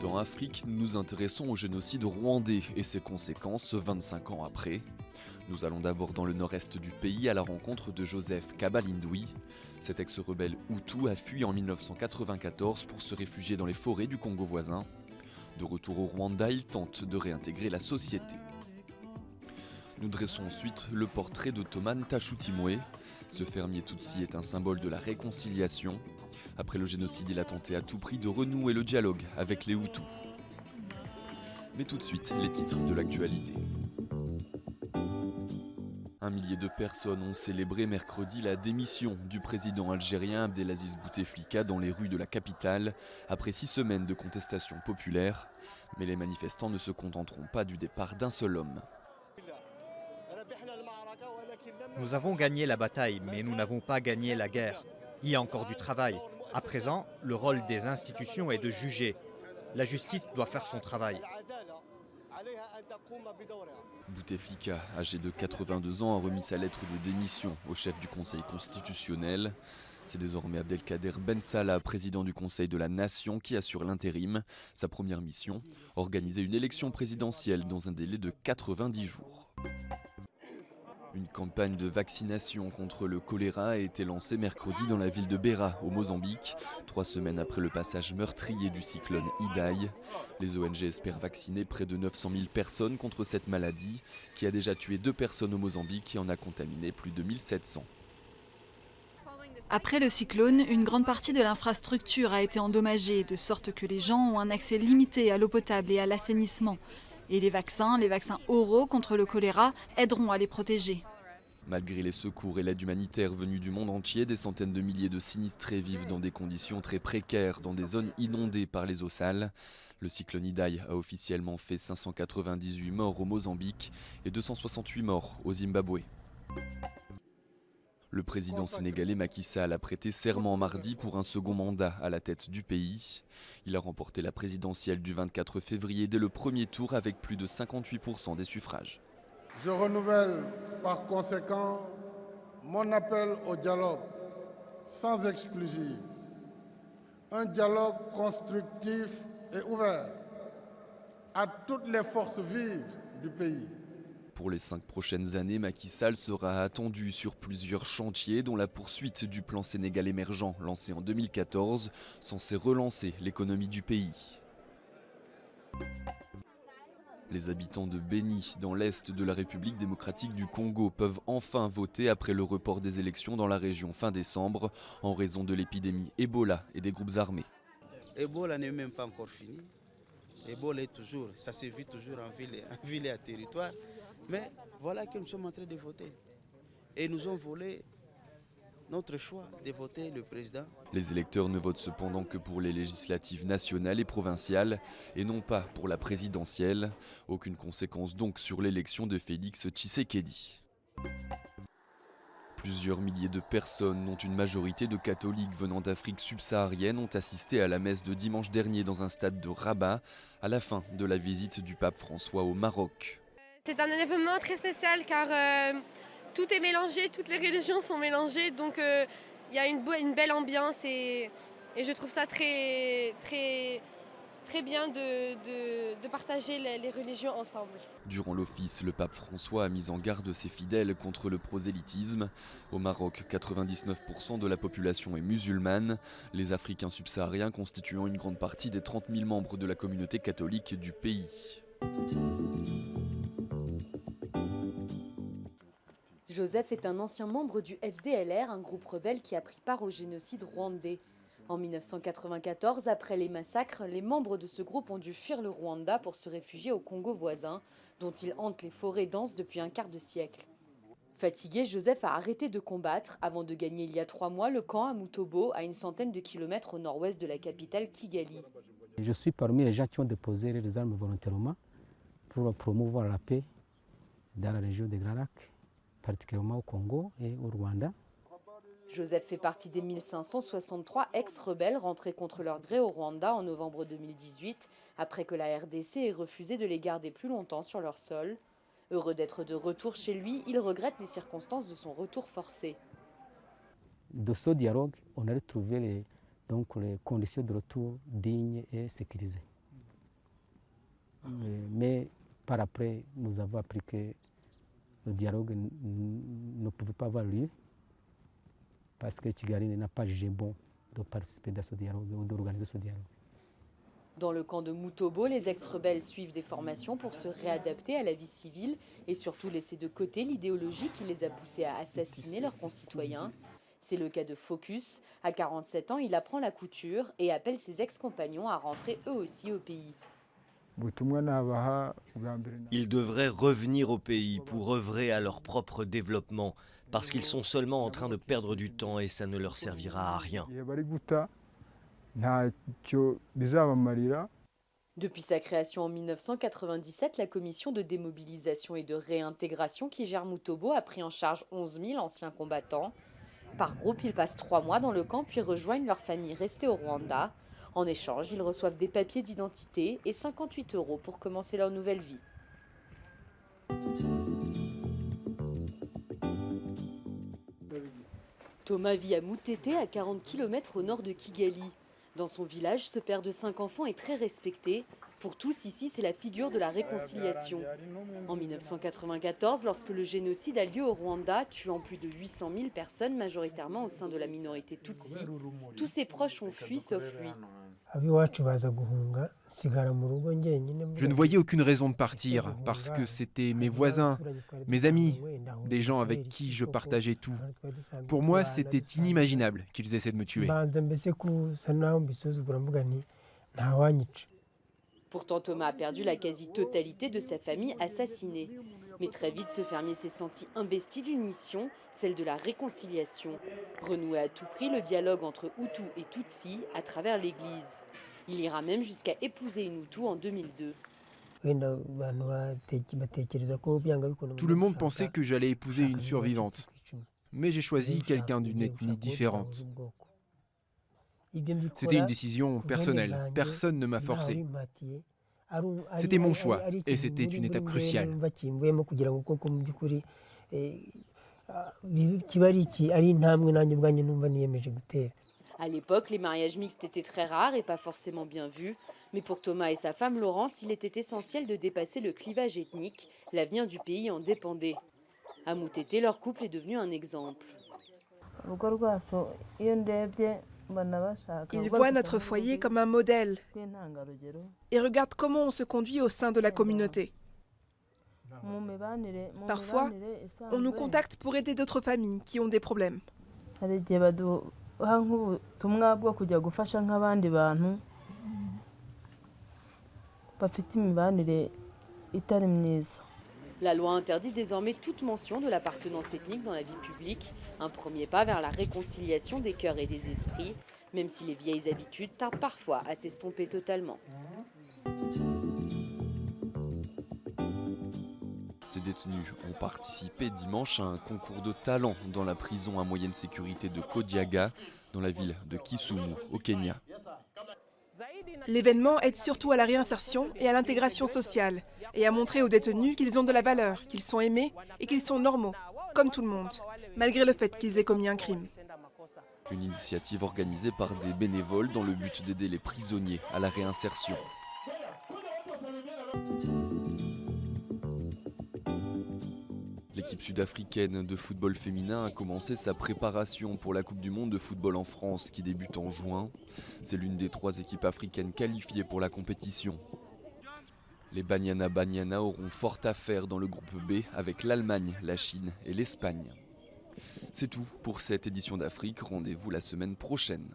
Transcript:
Dans Afrique, nous nous intéressons au génocide rwandais et ses conséquences 25 ans après. Nous allons d'abord dans le nord-est du pays à la rencontre de Joseph Kabalindwi. Cet ex-rebelle Hutu a fui en 1994 pour se réfugier dans les forêts du Congo voisin. De retour au Rwanda, il tente de réintégrer la société. Nous dressons ensuite le portrait de Toman Tashutimwe. Ce fermier Tutsi est un symbole de la réconciliation. Après le génocide, il a tenté à tout prix de renouer le dialogue avec les Hutus. Mais tout de suite, les titres de l'actualité. 1 millier de personnes ont célébré mercredi la démission du président algérien Abdelaziz Bouteflika dans les rues de la capitale après 6 semaines de contestation populaire. Mais les manifestants ne se contenteront pas du départ d'un seul homme. Nous avons gagné la bataille, mais nous n'avons pas gagné la guerre. Il y a encore du travail. À présent, le rôle des institutions est de juger. La justice doit faire son travail. Bouteflika, âgé de 82 ans, a remis sa lettre de démission au chef du Conseil constitutionnel. C'est désormais Abdelkader Ben Salah, président du Conseil de la Nation, qui assure l'intérim. Sa première mission, organiser une élection présidentielle dans un délai de 90 jours. Une campagne de vaccination contre le choléra a été lancée mercredi dans la ville de Beira, au Mozambique, 3 semaines après le passage meurtrier du cyclone Idai. Les ONG espèrent vacciner près de 900 000 personnes contre cette maladie, qui a déjà tué 2 personnes au Mozambique et en a contaminé plus de 1700. Après le cyclone, une grande partie de l'infrastructure a été endommagée, de sorte que les gens ont un accès limité à l'eau potable et à l'assainissement. Et les vaccins oraux contre le choléra aideront à les protéger. Malgré les secours et l'aide humanitaire venus du monde entier, des centaines de milliers de sinistrés vivent dans des conditions très précaires, dans des zones inondées par les eaux sales. Le cyclone Idai a officiellement fait 598 morts au Mozambique et 268 morts au Zimbabwe. Le président sénégalais Macky Sall a prêté serment mardi pour un second mandat à la tête du pays. Il a remporté la présidentielle du 24 février dès le premier tour avec plus de 58% des suffrages. Je renouvelle par conséquent mon appel au dialogue sans exclusive. Un dialogue constructif et ouvert à toutes les forces vives du pays. Pour les 5 prochaines années, Macky Sall sera attendu sur plusieurs chantiers, dont la poursuite du plan Sénégal émergent lancé en 2014, censé relancer l'économie du pays. Les habitants de Béni, dans l'est de la République démocratique du Congo, peuvent enfin voter après le report des élections dans la région fin décembre, en raison de l'épidémie Ebola et des groupes armés. Ebola n'est même pas encore fini. Ebola est toujours, ça se vit toujours en ville et à territoire. Mais voilà que nous sommes en train de voter. Et nous ont volé notre choix de voter le président. Les électeurs ne votent cependant que pour les législatives nationales et provinciales et non pas pour la présidentielle. Aucune conséquence donc sur l'élection de Félix Tshisekedi. Plusieurs milliers de personnes, dont une majorité de catholiques venant d'Afrique subsaharienne, ont assisté à la messe de dimanche dernier dans un stade de Rabat, à la fin de la visite du pape François au Maroc. C'est un événement très spécial car tout est mélangé, toutes les religions sont mélangées, donc il y a une belle ambiance et je trouve ça très bien de partager les religions ensemble. Durant l'office, le pape François a mis en garde ses fidèles contre le prosélytisme. Au Maroc, 99% de la population est musulmane, les Africains subsahariens constituant une grande partie des 30 000 membres de la communauté catholique du pays. Joseph est un ancien membre du FDLR, un groupe rebelle qui a pris part au génocide rwandais. En 1994, après les massacres, les membres de ce groupe ont dû fuir le Rwanda pour se réfugier au Congo voisin, dont il hante les forêts denses depuis un quart de siècle. Fatigué, Joseph a arrêté de combattre avant de gagner il y a 3 mois le camp à Mutobo, à une centaine de kilomètres au nord-ouest de la capitale Kigali. Je suis parmi les gens qui ont déposé les armes volontairement pour promouvoir la paix dans la région des Grands Lacs, particulièrement au Congo et au Rwanda. Joseph fait partie des 1563 ex-rebelles rentrés contre leur gré au Rwanda en novembre 2018, après que la RDC ait refusé de les garder plus longtemps sur leur sol. Heureux d'être de retour chez lui, il regrette les circonstances de son retour forcé. De ce dialogue, on a retrouvé les conditions de retour dignes et sécurisées. Mais par après, nous avons appris que le dialogue ne pouvait pas avoir lieu parce que Kigali n'a pas jugé bon de participer à ce dialogue ou d'organiser ce dialogue. Dans le camp de Mutobo, les ex-rebelles suivent des formations pour se réadapter à la vie civile et surtout laisser de côté l'idéologie qui les a poussés à assassiner leurs concitoyens. C'est le cas de Focus. À 47 ans, il apprend la couture et appelle ses ex-compagnons à rentrer eux aussi au pays. Ils devraient revenir au pays pour œuvrer à leur propre développement, parce qu'ils sont seulement en train de perdre du temps et ça ne leur servira à rien. Depuis sa création en 1997, la commission de démobilisation et de réintégration qui gère Mutobo a pris en charge 11 000 anciens combattants. Par groupe, ils passent 3 mois dans le camp puis rejoignent leur famille restée au Rwanda. En échange, ils reçoivent des papiers d'identité et 58 € pour commencer leur nouvelle vie. Thomas vit à Mutete, à 40 km au nord de Kigali. Dans son village, ce père de 5 enfants est très respecté. Pour tous, ici, c'est la figure de la réconciliation. En 1994, lorsque le génocide a lieu au Rwanda, tuant plus de 800 000 personnes, majoritairement au sein de la minorité Tutsi, tous ses proches ont fui sauf lui. Je ne voyais aucune raison de partir, parce que c'était mes voisins, mes amis, des gens avec qui je partageais tout. Pour moi, c'était inimaginable qu'ils essaient de me tuer. Pourtant, Thomas a perdu la quasi-totalité de sa famille assassinée. Mais très vite, ce fermier s'est senti investi d'une mission, celle de la réconciliation. Renouer à tout prix le dialogue entre Hutu et Tutsi à travers l'Église. Il ira même jusqu'à épouser une Hutu en 2002. Tout le monde pensait que j'allais épouser une survivante. Mais j'ai choisi quelqu'un d'une ethnie différente. C'était une décision personnelle. Personne ne m'a forcé. C'était mon choix et c'était une étape cruciale. À l'époque, les mariages mixtes étaient très rares et pas forcément bien vus. Mais pour Thomas et sa femme Laurence, il était essentiel de dépasser le clivage ethnique. L'avenir du pays en dépendait. À Mutete, leur couple est devenu un exemple. Ils voient notre foyer comme un modèle et regardent comment on se conduit au sein de la communauté. Parfois, on nous contacte pour aider d'autres familles qui ont des problèmes. La loi interdit désormais toute mention de l'appartenance ethnique dans la vie publique, un premier pas vers la réconciliation des cœurs et des esprits, même si les vieilles habitudes tardent parfois à s'estomper totalement. Ces détenus ont participé dimanche à un concours de talent dans la prison à moyenne sécurité de Kodiaga, dans la ville de Kisumu, au Kenya. L'événement aide surtout à la réinsertion et à l'intégration sociale, et à montrer aux détenus qu'ils ont de la valeur, qu'ils sont aimés et qu'ils sont normaux, comme tout le monde, malgré le fait qu'ils aient commis un crime. Une initiative organisée par des bénévoles dans le but d'aider les prisonniers à la réinsertion. L'équipe sud-africaine de football féminin a commencé sa préparation pour la Coupe du Monde de football en France qui débute en juin. C'est l'une des 3 équipes africaines qualifiées pour la compétition. Les Banyana Banyana auront fort à faire dans le groupe B avec l'Allemagne, la Chine et l'Espagne. C'est tout pour cette édition d'Afrique. Rendez-vous la semaine prochaine.